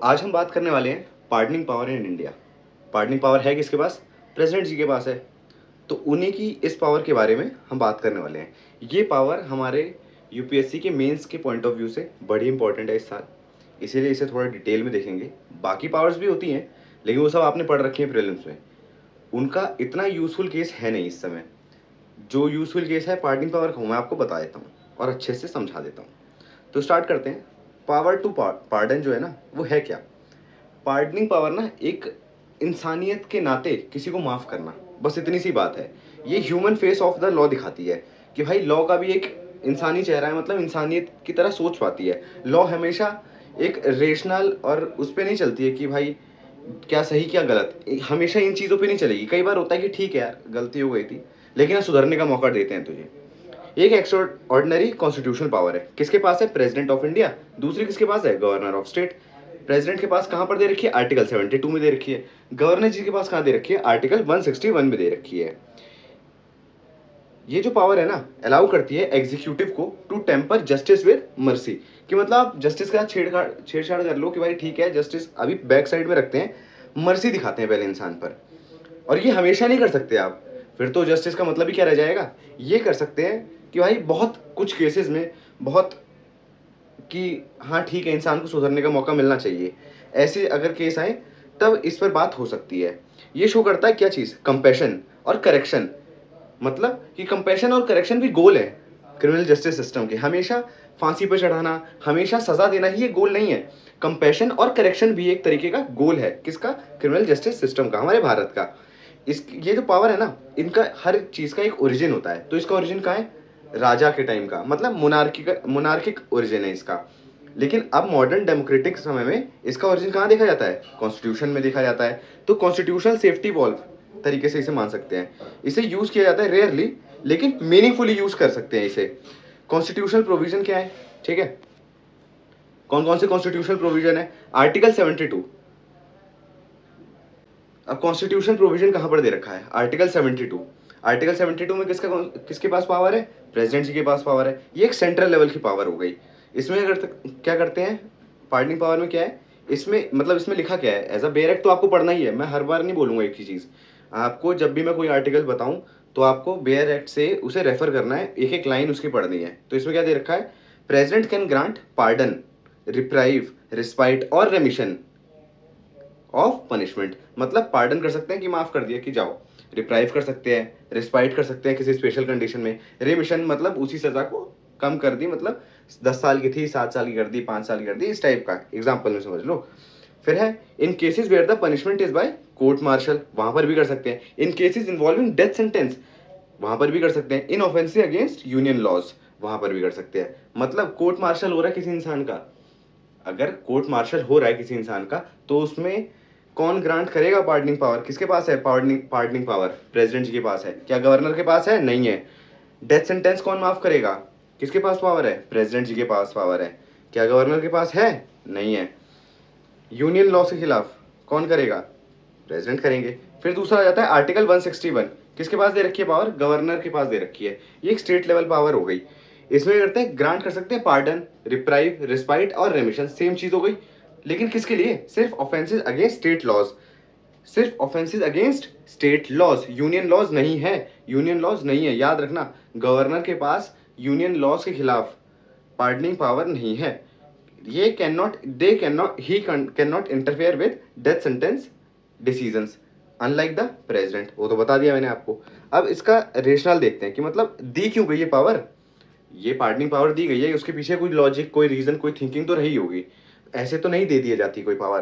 आज हम बात करने वाले हैं pardoning power in India. Pardoning power है किसके पास? प्रेसिडेंट जी के पास है। तो उन्हीं की इस पावर के बारे में हम बात करने वाले हैं। ये पावर हमारे यूपीएससी के मेंस के पॉइंट ऑफ व्यू से बड़ी इंपॉर्टेंट है इस साल, इसीलिए इसे थोड़ा डिटेल में देखेंगे। बाकी पावर्स भी होती हैं लेकिन वो सब आपने पढ़ रखी है प्रीलिम्स में, उनका इतना यूजफुल केस है नहीं इस समय। जो यूजफुल केस है पार्डनिंग पावर का, मैं आपको बता देता हूँ और अच्छे से समझा देता हूँ। तो स्टार्ट करते हैं। पावर टू पार्डन जो है ना, वो है क्या? पार्डनिंग पावर ना एक इंसानियत के नाते किसी को माफ़ करना, बस इतनी सी बात है। ये human face of the law दिखाती है कि भाई लॉ का भी एक इंसानी चेहरा है, मतलब इंसानियत की तरह सोच पाती है। लॉ हमेशा एक रेशनल और उस पर नहीं चलती है कि भाई क्या सही क्या गलत, हमेशा इन चीज़ों पे नहीं चलेगी। कई बार होता है कि ठीक है यार गलती हो गई थी लेकिन सुधरने का मौका देते हैं तुझे। एक एक्स्ट्रा ऑर्डिनरी कॉन्स्टिट्यूशनल पावर है, किसके पास है? President of India. दूसरी किसके पास है? Governor of state. प्रेसिडेंट के पास कहां पर दे रखी है? आर्टिकल 72 में दे रखी है। गवर्नर जी के पास कहां दे रखी है? आर्टिकल 161 में दे रखी है। ये जो पावर है ना, अलाउ करती है एग्जीक्यूटिव को to temper justice with mercy. कि मतलब आप जस्टिस के साथ छेड़छाड़ कर लो कि भाई ठीक है जस्टिस अभी बैक साइड में रखते हैं, मर्सी दिखाते हैं पहले इंसान पर। और ये हमेशा नहीं कर सकते आप, फिर तो जस्टिस का मतलब ही क्या रह जाएगा। ये कर सकते हैं कि भाई बहुत कुछ केसेस में, बहुत कि हाँ ठीक है इंसान को सुधरने का मौका मिलना चाहिए, ऐसे अगर केस आए तब इस पर बात हो सकती है। ये शो करता है क्या चीज़? कंपैशन और करेक्शन। मतलब कि कंपैशन और करेक्शन भी गोल है क्रिमिनल जस्टिस सिस्टम के। हमेशा फांसी पर चढ़ाना, हमेशा सजा देना ही ये गोल नहीं है। कंपैशन और करेक्शन भी एक तरीके का गोल है। किसका? क्रिमिनल जस्टिस सिस्टम का, हमारे भारत का। इस ये जो पावर है ना, इनका हर चीज़ का एक ओरिजिन होता है। तो इसका ओरिजिन कहाँ है? राजा के टाइम का, मतलब मोनार्किक ओरिजिन है इसका। लेकिन अब मॉडर्न डेमोक्रेटिक समय में इसका ओरिजिन कहाँ देखा जाता है? कॉन्स्टिट्यूशन में देखा जाता है। तो कॉन्स्टिट्यूशनल सेफ्टी वॉल्व तरीके से इसे मान सकते हैं। इसे यूज किया जाता है रेयरली, लेकिन मीनिंगफुली यूज कर सकते हैं इसे। कॉन्स्टिट्यूशनल प्रोविजन क्या है? ठीक है, कौन कौन से कॉन्स्टिट्यूशनल प्रोविजन है? आर्टिकल 72। अब कॉन्स्टिट्यूशन प्रोविजन कहां पर दे रखा है? आर्टिकल 72। आर्टिकल 72 में किसके पास पावर है? प्रेसिडेंट जी के पास पावर है। ये एक सेंट्रल लेवल की पावर हो गई। इसमें अगर क्या करते हैं पार्डनिंग पावर में? क्या है इसमें, मतलब इसमें लिखा क्या है? एज अ बेयर एक्ट तो आपको पढ़ना ही है, मैं हर बार नहीं बोलूंगा एक ही चीज़। आपको जब भी मैं कोई आर्टिकल बताऊं तो आपको बेयर एक्ट से उसे रेफर करना है, एक एक लाइन उसकी पढ़नी है। तो इसमें क्या दे रखा है? President can grant pardon, reprieve, respite और रेमिशन ऑफ पनिशमेंट। मतलब पार्डन कर सकते हैं कि माफ कर दिया कि जाओ, रिप्राइव कर सकते हैं, रिस्पाइट कर सकते हैं किसी स्पेशल कंडीशन में, रेमिशन मतलब उसी सजा को कम कर दी, मतलब 10 साल की थी 7 साल की कर दी, 5 साल की कर दी, इस टाइप का एग्जाम्पल में समझ लो। फिर है in cases where the punishment is by court martial, वहां पर भी कर सकते हैं। In cases involving death sentence, वहां पर भी कर सकते हैं। In offensive against union laws, वहां पर भी कर सकते हैं। मतलब कोर्ट मार्शल हो रहा है किसी इंसान का, अगर कोर्ट मार्शल हो रहा है किसी इंसान का, तो उसमें कौन ग्रांट करेगा पार्डनिंग पावर? किसके पास है पार्डनिंग पावर? प्रेसिडेंट जी के पास है। क्या गवर्नर के पास है? नहीं है। डेथ सेंटेंस कौन माफ करेगा? किसके पास पावर है? प्रेसिडेंट जी के पास पावर है। क्या गवर्नर के पास है? नहीं है। यूनियन लॉ के खिलाफ कौन करेगा? प्रेसिडेंट करेंगे। फिर दूसरा आ जाता है आर्टिकल 161। किसके पास दे रखी है पावर? गवर्नर के पास दे रखी है। ये एक स्टेट लेवल पावर हो गई। इसमें करते हैं ग्रांट कर सकते हैं पार्डन, रिप्राइव, रिस्पाइट और रेमिशन, सेम चीज हो गई। लेकिन किसके लिए? सिर्फ ऑफेंसेस अगेंस्ट स्टेट लॉज, सिर्फ offences against state laws, union laws नहीं है। यूनियन लॉज नहीं है, याद रखना। गवर्नर के पास यूनियन लॉज के खिलाफ पार्डनिंग पावर नहीं है। ये can not interfere with death sentence decisions, unlike the president. वो तो बता दिया मैंने आपको। अब इसका रेशनल देखते हैं कि मतलब दी क्यों गई ये पावर। ये पार्डनिंग पावर दी गई है, उसके पीछे कोई लॉजिक, कोई रीजन, कोई थिंकिंग तो रही होगी। ऐसे तो नहीं दे दी जाती कोई पावर।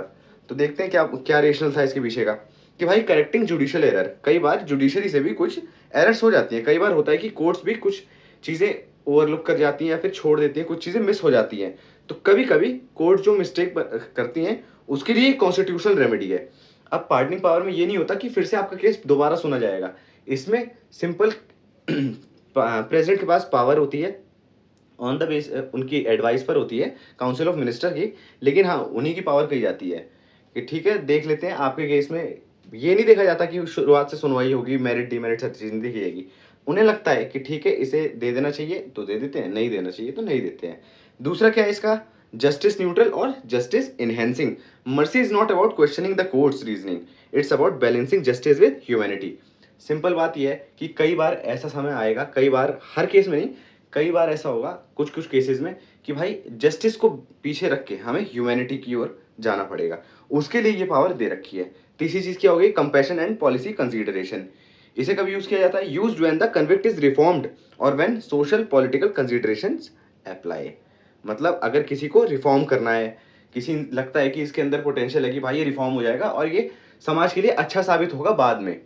तो देखते हैं क्या क्या रेशनल था इसके पीछे का। कि भाई करेक्टिंग जुडिशियल एरर, कई बार जुडिशरी से भी कुछ एरर्स हो जाती हैं। कई बार होता है कि कोर्ट्स भी कुछ चीज़ें ओवरलुक कर जाती हैं या फिर छोड़ देती हैं, कुछ चीज़ें मिस हो जाती हैं। तो कभी कभी कोर्ट जो मिस्टेक करती हैं उसके लिए कॉन्स्टिट्यूशनल रेमेडी है। अब पार्डनिंग पावर में ये नहीं होता कि फिर से आपका केस दोबारा सुना जाएगा। इसमें सिंपल प्रेसिडेंट के पास पावर होती है ऑन द बेस, उनकी एडवाइस पर होती है काउंसिल ऑफ मिनिस्टर की। लेकिन हाँ उन्हीं की पावर कही जाती है कि ठीक है देख लेते हैं आपके केस में। ये नहीं देखा जाता कि शुरुआत से सुनवाई होगी, मेरिट डिमेरिट सब चीज़ नहीं देखी जाएगी। उन्हें लगता है कि ठीक है इसे दे देना चाहिए तो दे देते हैं, नहीं देना चाहिए तो नहीं देते हैं। दूसरा क्या है इसका? जस्टिस न्यूट्रल और justice enhancing. Mercy is not about questioning the courts reasoning, it's about balancing justice with humanity. Simple बात यह है कि कई बार ऐसा समय आएगा, कई बार, हर केस में नहीं, कई बार ऐसा होगा कुछ कुछ केसेस में कि भाई जस्टिस को पीछे रख के हमें ह्यूमैनिटी की ओर जाना पड़ेगा, उसके लिए ये पावर दे रखी है। तीसरी चीज क्या हो गई, कंपैशन एंड पॉलिसी कंसीडरेशन। इसे कब यूज किया जाता है, used when the convict is reformed और when social political considerations apply. मतलब अगर किसी को रिफॉर्म करना है, किसी लगता है कि इसके अंदर पोटेंशियल है कि भाई ये रिफॉर्म हो जाएगा और ये समाज के लिए अच्छा साबित होगा बाद में,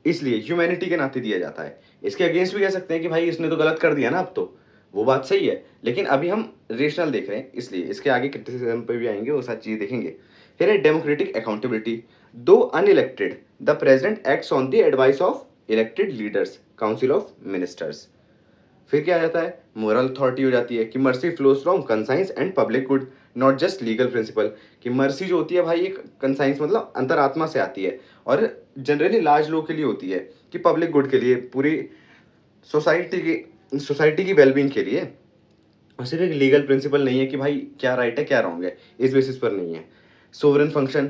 इसलिए ह्यूमैनिटी के नाते दिया जाता है। इसके अगेंस्ट भी कह सकते हैं कि भाई इसने तो गलत कर दिया ना, अब तो वो बात सही है, लेकिन अभी हम रेशनल देख रहे हैं, इसलिए इसके आगे क्रिटिसिज्म पे भी आएंगे, वो सारी चीज देखेंगे। फिर है डेमोक्रेटिक अकाउंटेबिलिटी। दो unelected, the president acts on the advice of elected leaders, council of ministers. फिर क्या आ जाता है, मोरल अथॉरिटी हो जाती है कि mercy flows from conscience and public good, not just legal principal. कि मर्सी जो होती है भाई, एक कंसाइंस मतलब अंतरात्मा से आती है और जनरली लार्ज लोग के लिए होती है कि पब्लिक गुड के लिए, पूरी सोसाइटी की वेलबींग के लिए। और सिर्फ एक लीगल प्रिंसिपल नहीं है कि भाई क्या राइट है क्या रॉन्ग है, इस बेसिस पर नहीं है। Sovereign function,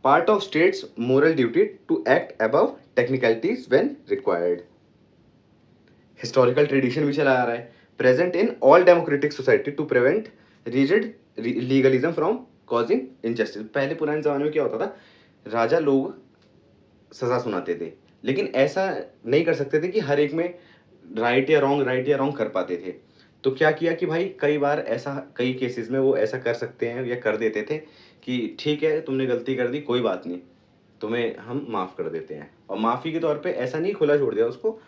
part of states moral duty to act above technicalities when required. Historical tradition भी चला आ रहा है, present in all democratic society to prevent rigid legalism from causing injustice. पहले पुराने जमाने में क्या होता था, राजा लोग सजा सुनाते थे, लेकिन ऐसा नहीं कर सकते थे कि हर एक में राइट या रॉन्ग कर पाते थे। तो क्या किया कि भाई कई बार ऐसा, कई केसेस में वो ऐसा कर सकते हैं या कर देते थे कि ठीक है तुमने गलती कर दी, कोई बात नहीं, तुम्हें हम माफ़ कर देते हैं। और माफ़ी के तौर पे ऐसा नहीं खुला छोड़ दिया उसको,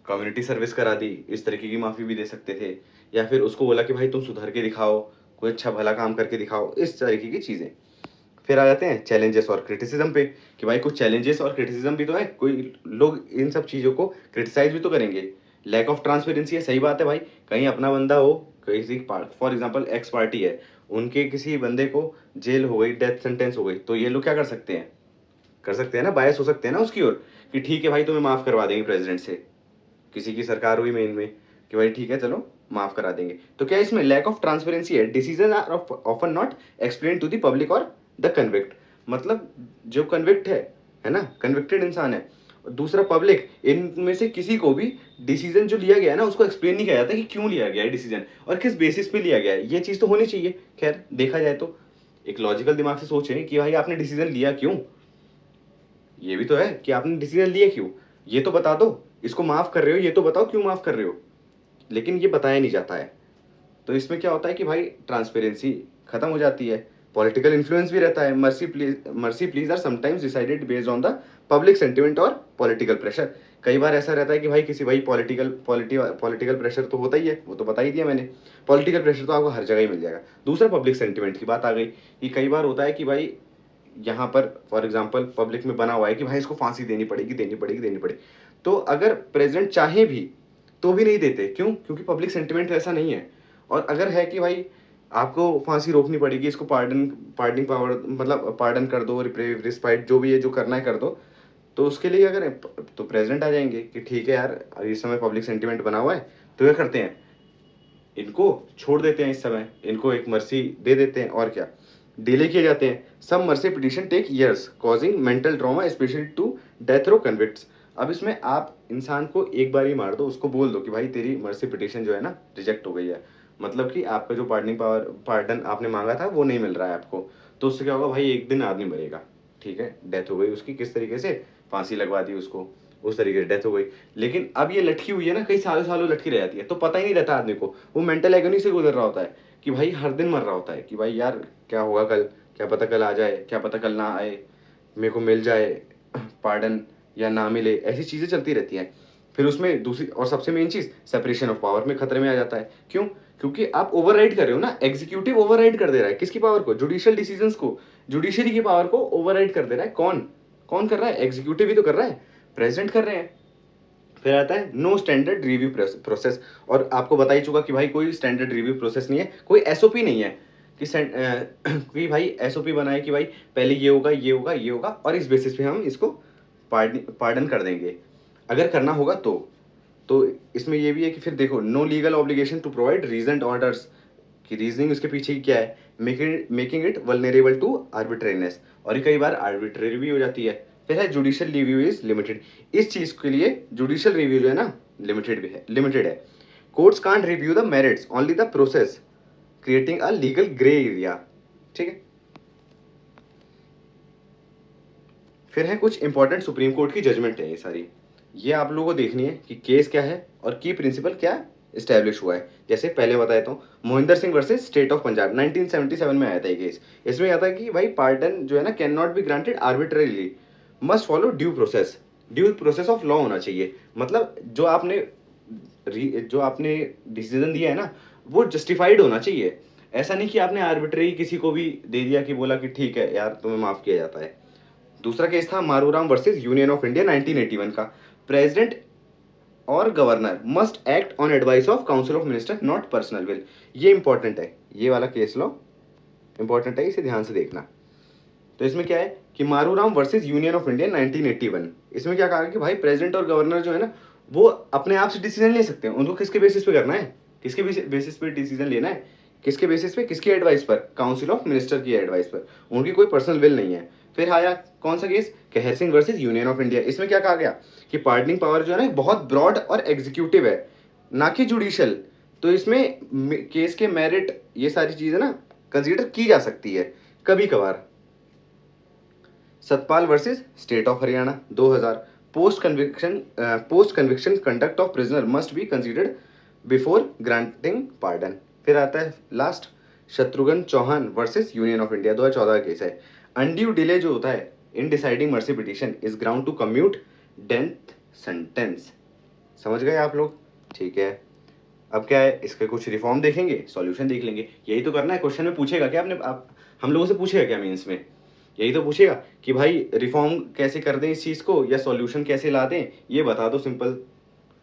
कम्युनिटी सर्विस करा दी, इस तरीके की माफ़ी भी दे सकते थे, या फिर उसको बोला कि भाई तुम सुधर के दिखाओ, कोई अच्छा भला काम करके दिखाओ, इस तरीके की चीज़ें। फिर आ जाते हैं चैलेंजेस और क्रिटिसिज्म पे कि भाई कुछ चैलेंजेस और क्रिटिसिज्म भी तो है, कोई लोग इन सब चीज़ों को क्रिटिसाइज भी तो करेंगे। लैक ऑफ ट्रांसपेरेंसी है, सही बात है भाई, कहीं अपना बंदा हो, किसी फॉर एग्जांपल एक्स पार्टी है, उनके किसी बंदे को जेल हो गई, डेथ सेंटेंस हो गई, तो ये लोग क्या कर सकते हैं ना, बायस हो सकते हैं ना उसकी ओर कि ठीक है भाई तुम्हें माफ़ करवा देंगे प्रेसिडेंट से, किसी की सरकार हुई मेन में, कि भाई ठीक है चलो माफ़ करा देंगे। तो क्या इसमें लैक ऑफ ट्रांसपेरेंसी है, decision are often not explain to the public और द कन्विक्ट। मतलब जो कन्विक्ट है ना, कन्विक्टेड इंसान है, दूसरा पब्लिक, इनमें से किसी को भी डिसीजन जो लिया गया है ना उसको एक्सप्लेन नहीं किया जाता कि क्यों लिया गया है डिसीजन और किस बेसिस पे लिया गया है। ये चीज़ तो होनी चाहिए। खैर देखा जाए तो एक लॉजिकल दिमाग से सोचें कि भाई आपने डिसीजन लिया क्यों, ये भी तो है कि आपने डिसीजन लिया क्यों, ये तो बता दो, इसको माफ़ कर रहे हो ये तो बताओ क्यों माफ़ कर रहे हो, लेकिन ये बताया नहीं जाता है। तो इसमें क्या होता है कि भाई ट्रांसपेरेंसी खत्म हो जाती है, पॉलिटिकल इन्फ्लुएंस भी रहता है। Mercy pleas are sometimes decided based on the public sentiment और पॉलिटिकल प्रेशर। कई बार ऐसा रहता है कि भाई किसी, भाई पॉलिटिकल प्रेशर तो होता ही है, वो तो बता ही दिया मैंने, पॉलिटिकल प्रेशर तो आपको हर जगह ही मिल जाएगा। दूसरा पब्लिक सेंटिमेंट की बात आ गई कि कई बार होता है कि भाई यहाँ पर फॉर एग्जाम्पल पब्लिक में बना हुआ है कि भाई इसको फांसी देनी पड़ेगी, देनी पड़ेगी। तो अगर प्रेसिडेंट चाहे भी तो भी नहीं देते, क्यों, क्योंकि पब्लिक सेंटिमेंट ऐसा नहीं है। और अगर है कि भाई आपको फांसी रोकनी पड़ेगी, इसको पार्डनिंग पावर मतलब पार्डन कर दो, रिस्पाइट जो भी है जो करना है कर दो, तो उसके लिए अगर तो प्रेसिडेंट आ जाएंगे कि ठीक है यार इस समय पब्लिक सेंटिमेंट बना हुआ है, तो क्या करते हैं, इनको छोड़ देते हैं, इस समय इनको एक मर्सी दे देते हैं, और क्या डिले किए जाते हैं। Some mercy petition take years causing mental trauma especially to death row convicts. अब इसमें आप इंसान को एक बार ही मार दो, उसको बोल दो कि भाई तेरी मर्सी पिटिशन जो है ना रिजेक्ट हो गई है, मतलब कि आपका जो पार्डन आपने मांगा था वो नहीं मिल रहा है आपको, तो उससे क्या होगा भाई, एक दिन आदमी मरेगा, ठीक है, डेथ हो गई उसकी, किस तरीके से, फांसी लगवा दी उसको, उस तरीके से डेथ हो गई। लेकिन अब ये लटकी हुई है ना, कई सालों सालों लटकी रह जाती है, तो पता ही नहीं रहता आदमी को, वो मेंटल एगोनी से गुजर रहा होता है कि भाई हर दिन मर रहा होता है कि भाई यार क्या होगा कल, क्या पता कल आ जाए, क्या पता कल ना आए, मेरे को मिल जाए पार्डन या ना मिले, ऐसी चीज़ें चलती रहती हैं। फिर उसमें दूसरी और सबसे main cheese separation of power में खतरे में आ जाता है। क्यों, क्योंकि आप ओवरराइड कर रहे हो ना, एग्जीक्यूटिव ओवरराइड कर दे रहा है किसकी पावर को, जुडिशियल डिसीजंस को, जुडिशरी की पावर को ओवरराइड कर दे रहा है। कौन कौन कर रहा है, एग्जीक्यूटिव ही तो कर रहा है, प्रेसिडेंट कर रहे हैं। फिर आता है नो स्टैंडर्ड रिव्यू प्रोसेस, और आपको बता ही चुका कि भाई कोई स्टैंडर्ड रिव्यू प्रोसेस नहीं है, कोई एसओपी नहीं है कि कि भाई एसओपी बनाए कि भाई पहले ये होगा ये होगा ये होगा और इस बेसिस पे हम इसको पार्डन कर देंगे, अगर करना होगा तो इसमें ये भी है कि फिर देखो no legal obligation to provide reason orders, कि रीजनिंग उसके पीछे की क्या है, making it vulnerable to arbitrariness, और ये कई बार आर्बिट्रेरी भी हो जाती है। फिर है जुडिशियल रिव्यू इज लिमिटेड, इस चीज के लिए जुडिशियल रिव्यू जो है ना लिमिटेड है। Courts can't review the merits only the process creating a legal grey area. ठीक है, फिर है कुछ इंपॉर्टेंट सुप्रीम कोर्ट की जजमेंट है, ये सारी ये आप लोगों को देखनी है कि केस क्या है और की प्रिंसिपल क्या इस्टेब्लिश हुआ है। जैसे पहले बताया तो Mohinder Singh versus state of Punjab 1977 में आया था ये केस। इसमें आता है कि भाई पार्डन जो है ना can not be granted arbitrarily, must follow due process of law होना चाहिए। मतलब जो आपने डिसीजन दिया है ना वो जस्टिफाइड होना चाहिए। ऐसा नहीं कि आपने आर्बिट्रेरी किसी को भी दे दिया कि बोला कि ठीक है यार तुम्हें माफ किया जाता है। दूसरा केस था मारूराम वर्सेस यूनियन ऑफ इंडिया 1981 का। प्रेसिडेंट और governor must act on advice of council of minister not personal will. ये इंपॉर्टेंट है, ये वाला केस लो इंपॉर्टेंट है, इसे ध्यान से देखना। तो इसमें क्या है कि मारूराम वर्सेस यूनियन ऑफ इंडिया 1981, इसमें क्या कहा कि भाई प्रेसिडेंट और गवर्नर जो है ना वो अपने आप से डिसीजन ले सकते हैं। उनको किसके बेसिस पे करना है, किसके बेसिस पे डिसीजन लेना है, किसके बेसिस पे, किसकी एडवाइस पर, काउंसिल ऑफ मिनिस्टर की एडवाइस पर, उनकी कोई पर्सनल विल नहीं है। फिर आया कौन सा केस, कहर Singh versus union of India. इसमें क्या कहा गया कि पार्डनिंग पावर जो है ना बहुत ब्रॉड और एग्जीक्यूटिव है ना कि जुडिशियल। तो इसमें केस के मेरिट ये सारी चीजें ना कंसीडर की जा सकती है कभी कभार। Satpal versus state of Haryana 2000, post conviction conduct of prisoner must be considered before granting pardon. फिर आता है last Shatrughan Chauhan versus union of India 2014 का केस है। अनड्यू डिले जो होता है in deciding mercy petition is ground to commute death sentence. समझ गए आप लोग? ठीक है, अब क्या है इसके कुछ रिफॉर्म देखेंगे, सॉल्यूशन देख लेंगे। यही तो करना है, क्वेश्चन में पूछेगा क्या आपने आप हम लोगों से पूछेगा क्या मीन्स में, यही तो पूछेगा कि भाई रिफॉर्म कैसे कर दें इस चीज़ को या सॉल्यूशन कैसे ला दें, ये बता दो सिंपल।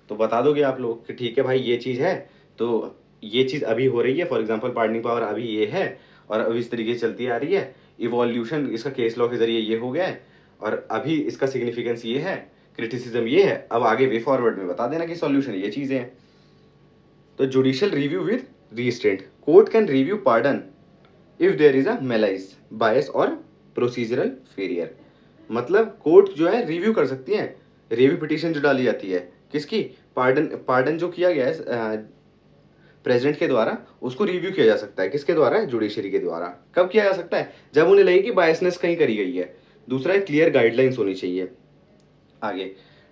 तो बता दोगे आप लोग कि ठीक है भाई ये चीज़ है, तो ये चीज़ अभी हो रही है, फॉर एग्जांपल पार्डनिंग पावर अभी ये है और अभी इस तरीके से चलती आ रही है, इवोल्यूशन इसका केस लॉ के जरिए ये हो गया है और अभी इसका सिग्निफिकेंस ये है, क्रिटिसिज्म ये है, अब आगे वे फॉरवर्ड में बता देना कि सॉल्यूशन ये चीज़ें हैं। तो judicial review with restraint, court can review pardon if there is a malice bias और प्रोसीजरल फेलियर। मतलब कोर्ट जो है रिव्यू कर सकती है, रिव्यू पिटीशन जो डाली जाती है किसकी, पार्डन जो किया गया है प्रेसिडेंट के द्वारा, उसको रिव्यू किया जा सकता है किसके द्वारा, जुडिशरी के द्वारा। कब किया जा सकता है, जब उन्हें लगे कि बायसनेस कहीं करी गई है। दूसरा है क्लियर गाइडलाइंस होनी चाहिए। आगे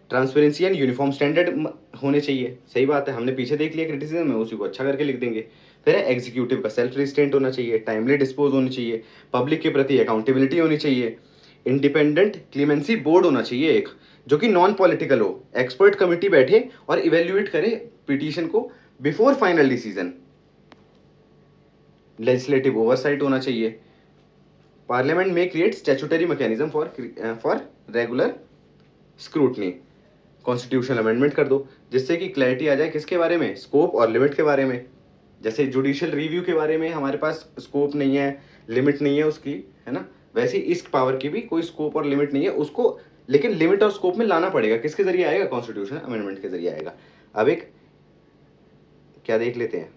ट्रांसपेरेंसी एंड यूनिफॉर्म स्टैंडर्ड होने चाहिए। सही बात है, हमने पीछे देख लिया क्रिटिसिज्म में, उसी को अच्छा करके लिख देंगे। फिर है एग्जीक्यूटिव का सेल्फ रिस्ट्रेंट होना चाहिए, टाइमली डिस्पोज होनी चाहिए, पब्लिक के प्रति अकाउंटेबिलिटी होनी चाहिए, इंडिपेंडेंट क्लीमेंसी बोर्ड होना चाहिए एक, जो कि नॉन पॉलिटिकल हो, एक्सपर्ट कमिटी बैठे और इवेल्युएट करे पिटीशन को before final decision, legislative oversight होना चाहिए। पार्लियामेंट में create statutory mechanism for regular scrutiny, constitutional amendment कर दो जिससे कि क्लैरिटी आ जाए किसके बारे में, स्कोप और लिमिट के बारे में। जैसे जुडिशियल रिव्यू के बारे में हमारे पास स्कोप नहीं है, लिमिट नहीं है उसकी, है ना, वैसे ही इस पावर की भी कोई स्कोप और लिमिट नहीं है उसको, लेकिन लिमिट और स्कोप में लाना पड़ेगा, किसके जरिए आएगा, कॉन्स्टिट्यूशन अमेंडमेंट के जरिए आएगा। अब एक क्या देख लेते हैं,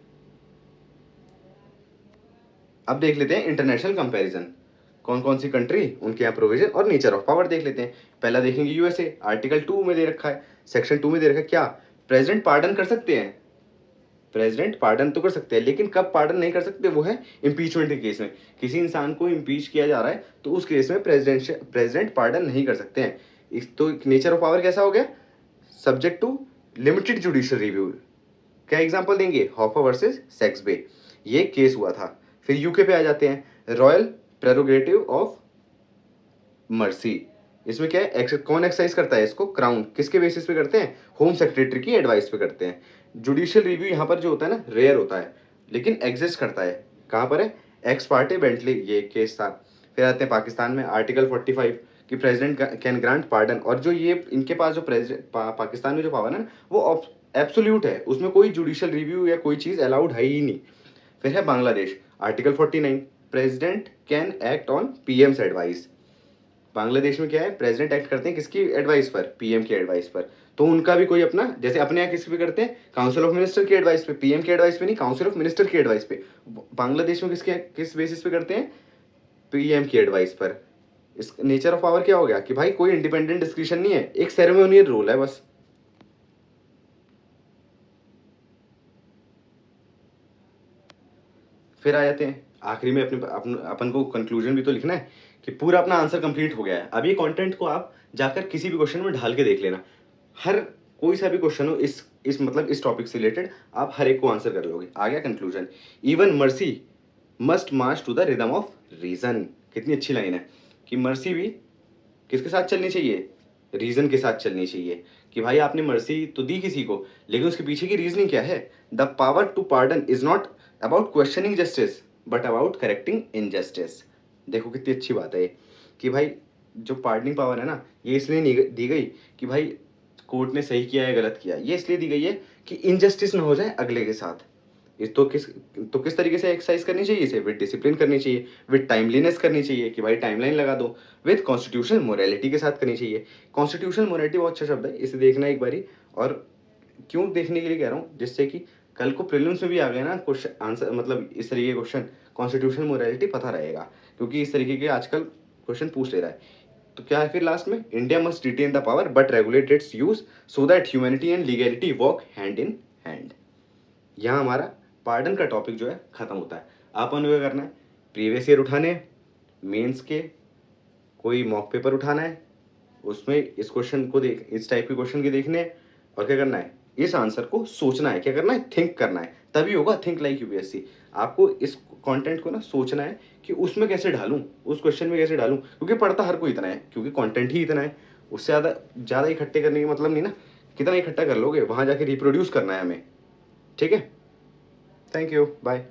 अब देख लेते हैं इंटरनेशनल कंपैरिजन, कौन कौन सी कंट्री, उनके यहाँ प्रोविजन और नेचर ऑफ पावर देख लेते हैं। पहला देखेंगे यूएसए, आर्टिकल 2 में दे रखा है, सेक्शन 2 में दे रखा है क्या, प्रेसिडेंट पार्डन कर सकते हैं, प्रेसिडेंट पार्डन तो कर सकते हैं, लेकिन कब पार्डन नहीं कर सकते, वो है इम्पीचमेंट के केस में। किसी इंसान को इम्पीच किया जा रहा है तो उस केस में प्रेसिडेंट पार्डन नहीं कर सकते हैं। तो नेचर ऑफ पावर कैसा हो गया, subject to limited judicial review. क्या एग्जांपल देंगे, हॉफर वर्सेस सेक्सबे, ये केस हुआ था। फिर यूके पे आ जाते हैं, रॉयल प्रेरोगेटिव ऑफ मर्सी, इसमें क्या है, कौन एक्सरसाइज करता है इसको, क्राउन, किसके बेसिस पे करते हैं, होम सेक्रेटरी की एडवाइस पे करते हैं। जुडिशियल रिव्यू यहाँ पर जो होता है ना रेयर होता है, लेकिन एग्जिस्ट करता है, कहाँ पर है, एक्स पार्टी बेंटली, ये केस था। फिर आते हैं पाकिस्तान में, आर्टिकल 45 कि प्रेसिडेंट कैन ग्रांट पार्डन, और जो ये इनके पास जो पाकिस्तान में जो पावर है ना वो एब्सोल्यूट है, उसमें कोई जुडिशियल रिव्यू या कोई चीज़ अलाउड है ही नहीं। फिर है Bangladesh, article 49, president can act on PM's advice. Bangladesh में क्या है, प्रेसिडेंट एक्ट करते हैं किसकी एडवाइस पर, पीएम की एडवाइस पर। तो उनका भी कोई अपना, जैसे अपने यहाँ किस पे करते हैं, काउंसिल ऑफ मिनिस्टर की एडवाइस पे, पीएम की एडवाइस पे नहीं, काउंसिल ऑफ मिनिस्टर की एडवाइस पे। बांग्लादेश में किसके किस बेसिस पे करते हैं, पीएम की एडवाइस पर। इस नेचर ऑफ पावर क्या हो गया कि भाई कोई इंडिपेंडेंट डिस्क्रिप्शन नहीं है, एक सेरेमोनियल रोल है बस। फिर आ जाते हैं आखिरी में, अपन को कंक्लूजन भी तो लिखना है कि पूरा अपना आंसर कंप्लीट हो गया है। अब ये कंटेंट को आप जाकर किसी भी क्वेश्चन में ढाल के देख लेना, हर कोई सा भी क्वेश्चन हो इस मतलब इस टॉपिक से रिलेटेड, आप हर एक को आंसर कर लोगे। आ गया conclusion. Even mercy must march to the rhythm of reason. कितनी अच्छी लाइन है कि मर्सी भी किसके साथ चलनी चाहिए, रीजन के साथ चलनी चाहिए। कि भाई आपने मर्सी तो दी किसी को, लेकिन उसके पीछे की रीजनिंग क्या है। The power to pardon is not about questioning justice but about correcting injustice. देखो कितनी अच्छी बात है ये, कि भाई जो पार्डनिंग पावर है ना, ये इसलिए नहीं दी गई कि भाई कोर्ट ने सही किया है गलत किया, ये इसलिए दी गई है कि इनजस्टिस ना हो जाए अगले के साथ। इस तो किस तरीके से एक्सरसाइज करनी चाहिए इसे, विद डिसिप्लिन करनी चाहिए, विद टाइमलीनेस करनी चाहिए कि भाई टाइमलाइन लगा दो, विद कॉन्स्टिट्यूशनल मोरालिटी के साथ करनी चाहिए। कॉन्स्टिट्यूशनल मोरालिटी बहुत अच्छा शब्द है, इसे देखना एक बारी। और क्यों देखने के लिए कह रहा हूँ, जिससे कि कल को प्रीलिम्स में भी आ गए ना क्वेश्चन आंसर, मतलब इस तरीके के क्वेश्चन, कॉन्स्टिट्यूशनल मोरालिटी पता रहेगा, क्योंकि इस तरीके के आजकल क्वेश्चन पूछ ले रहा है। तो क्या है फिर लास्ट में, India must retain the power but regulate its use so that humanity and legality work hand in hand. यहाँ हमारा पार्डन का टॉपिक जो है खत्म होता है। आपको क्या करना है, प्रीवियस ईयर उठाने हैं, मेंस के कोई मॉक पेपर उठाना है, उसमें इस क्वेश्चन को इस टाइप के क्वेश्चन के देखने हैं, और क्या करना है, इस आंसर को सोचना है, क्या करना है, थिंक करना है, तभी होगा थिंक लाइक यूपीएससी। आपको इस कंटेंट को ना सोचना है कि उसमें कैसे ढालूं, उस क्वेश्चन में कैसे डालूं, क्योंकि पढ़ता हर कोई इतना है, क्योंकि कंटेंट ही इतना है। उससे ज़्यादा इकट्ठे करने का मतलब नहीं ना, कितना इकट्ठा कर लोगे, वहाँ जाके रिप्रोड्यूस करना है हमें। ठीक है, थैंक यू, बाय।